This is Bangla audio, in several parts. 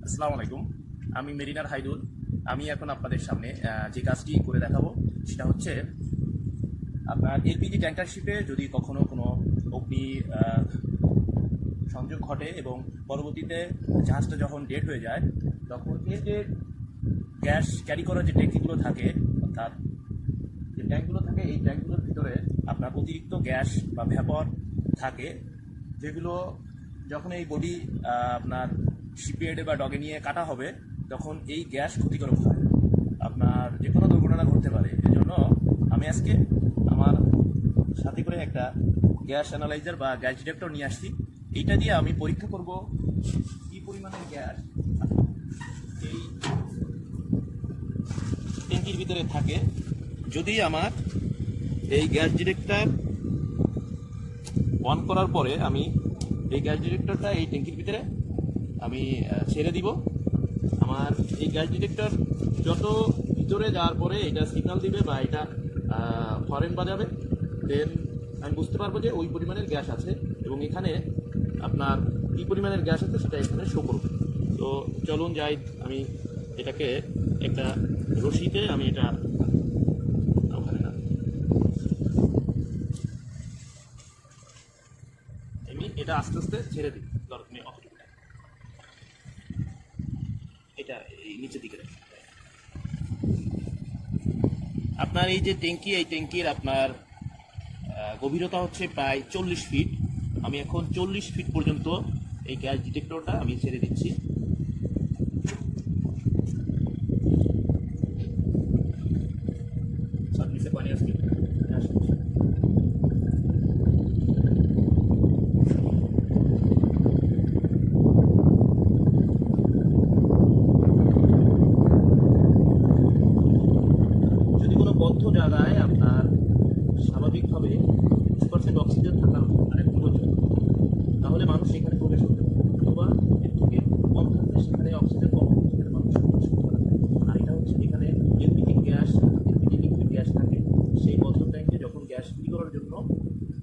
আসসালামু আলাইকুম। আমি মেরিনার হাইদুল। আমি এখন আপনাদের সামনে যে কাজটি করে দেখাবো সেটা হচ্ছে আপনার এলপিজি ট্যাঙ্কারশিপে যদি কখনো কোনো অগ্নি সংযোগ ঘটে এবং পরবর্তীতে জাহাজটা যখন ডেড হয়ে যায় তখন এই যে গ্যাস ক্যারি করার যে ট্যাঙ্কিগুলো থাকে, অর্থাৎ যে ট্যাঙ্কগুলো থাকে, এই ট্যাঙ্কগুলোর ভিতরে আপনার অতিরিক্ত গ্যাস বা ভ্যাপর থাকে, যেগুলো যখন এই বডি আপনার শিপইয়ার্ডে বা ডগে নিয়ে কাটা হবে তখন এই গ্যাস ক্ষতিকারক হয়, আপনার যে কোনো দুর্ঘটনা ঘটতে পারে। এজন্য আমি আজকে আমার সাথে করে একটা গ্যাস অ্যানালাইজার বা গ্যাস ডিটেক্টর নিয়ে আসছি। এইটা দিয়ে আমি পরীক্ষা করব কী পরিমাণের গ্যাস এই ট্যাঙ্কির ভিতরে থাকে। যদি আমার এই গ্যাস ডিটেক্টর অন করার পরে আমি এই গ্যাস ডিটেক্টরটা এই ট্যাঙ্কির ভিতরে আমি ছেড়ে দিব, আমার এই গ্যাস ডিটেক্টর যত ভিতরে যাওয়ার পরে এটা সিগন্যাল দিবে বা এটা হরেন বাজাবে, দেন আমি বুঝতে পারবো যে ওই পরিমাণের গ্যাস আছে এবং এখানে আপনার কী পরিমাণের গ্যাস আছে সেটা এখানে শো করবে। তো চলুন যাই, আমি এটাকে একটা রশিতে আমি এটা ওখানে না আমি এটা আস্তে আস্তে ছেড়ে দিই। ধরো তুমি অতটুকু এটা এই নিচের দিকে রাখি। আপনার এই যে ট্যাঙ্কি, এই ট্যাঙ্কির আপনার গভীরতা হচ্ছে প্রায় 40 ফিট। আমি এখন 40 ফিট পর্যন্ত এই গ্যাস ডিটেক্টরটা আমি ছেড়ে দিচ্ছি। পানি আসবে। যদি কোনো বদ্ধ জায়গায় আপনার স্বাভাবিকভাবে 20% অক্সিজেন থাকার আরেক প্রয়োজন, তাহলে মানুষ সেখানে প্রবেশ করতে পারে, অথবা এর থেকে কম থাকলে সেখানে অক্সিজেন কম থাকলে সেখানে মানুষ প্রবেশ করতে পারে। আর এটা হচ্ছে যেখানে LPG gas, LPG liquid gas থাকে, সেই বদ্ধ ট্যাঙ্কে যখন গ্যাস ফিল করার জন্য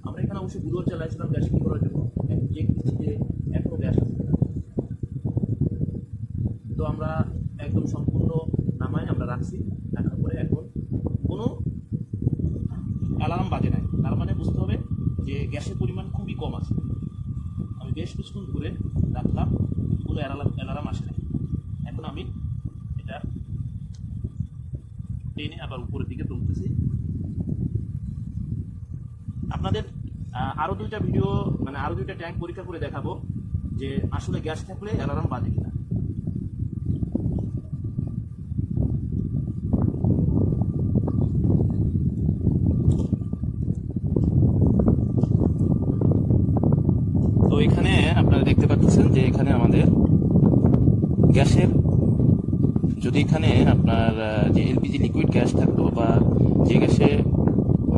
আমরা এখানে অবশ্যই গুলোর চালাইছিলাম গ্যাস ফিল করার জন্য, এখন চেক দিচ্ছি যে এখনও গ্যাস আছে। তো আমরা একদম সম্পূর্ণ নামায় আমরা রাখছি, রাখার পরে এখন কোনো অ্যালার্ম বাজে নাই, তার মানে বুঝতে হবে যে গ্যাসের পরিমাণ খুবই কম আছে। আমি বেশ কিছুক্ষণ ধরে রাখলাম, কোনো অ্যালার্ম আসে নাই। এখন আমি এটা টেনে আবার উপরের দিকে তুলতেছি। আপনাদের আরও দুইটা ভিডিও, মানে আরও দুইটা ট্যাঙ্ক পরীক্ষা করে দেখাবো যে আসলে গ্যাস থাকলে অ্যালার্ম বাজে কিনা। তো এখানে আপনারা দেখতে পাচ্ছেন যে এখানে আমাদের গ্যাসের, যদি এখানে আপনার যে এলপিজি লিকুইড গ্যাস থাকতো বা যে গ্যাসে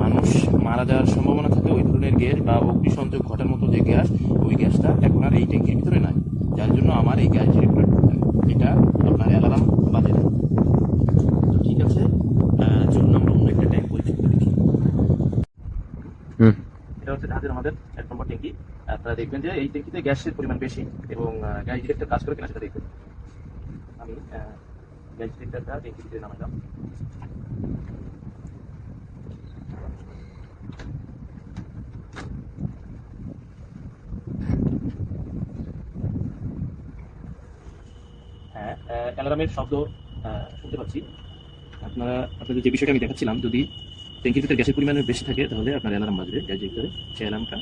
মানুষ মারা যাওয়ার সম্ভাবনা থাকে ওই ধরনের গ্যাস বা অগ্নিসংযোগ ঘটার মতো যে গ্যাস, ওই গ্যাসটা এখন আর এই ট্যাঙ্কির ভিতরে নাই, যার জন্য আমার এই গ্যাস ডিটেক্টর এটা আপনার অ্যালার্ম বাজে না। তো ঠিক আছে, চলুন আমরা অন্য একটা ট্যাঙ্ক পরীক্ষা করে দেখি। এটা হচ্ছে জাহাজের আমাদের 1 নম্বর ট্যাঙ্কি। আপনারা দেখবেন যে এই ট্যাঙ্কিতে গ্যাসের পরিমাণ বেশি এবং গ্যাস ডিটেক্টর কাজ করে কিনা সেটা দেখবেন। আমি গ্যাস ডিটেক্টরটা ট্যাঙ্কির ভিতরে নামালাম। হ্যাঁ, অ্যালার্মের শব্দ শুনতে পাচ্ছি। আপনাদের যে বিষয়টা আমি দেখাচ্ছিলাম, যদি ট্যাঙ্কির ভিতরে গ্যাসের পরিমাণ বেশি থাকে তাহলে আপনার অ্যালার্ম বাজবে গ্যাস ডিটেক্টরে, সেই অ্যালার্মটা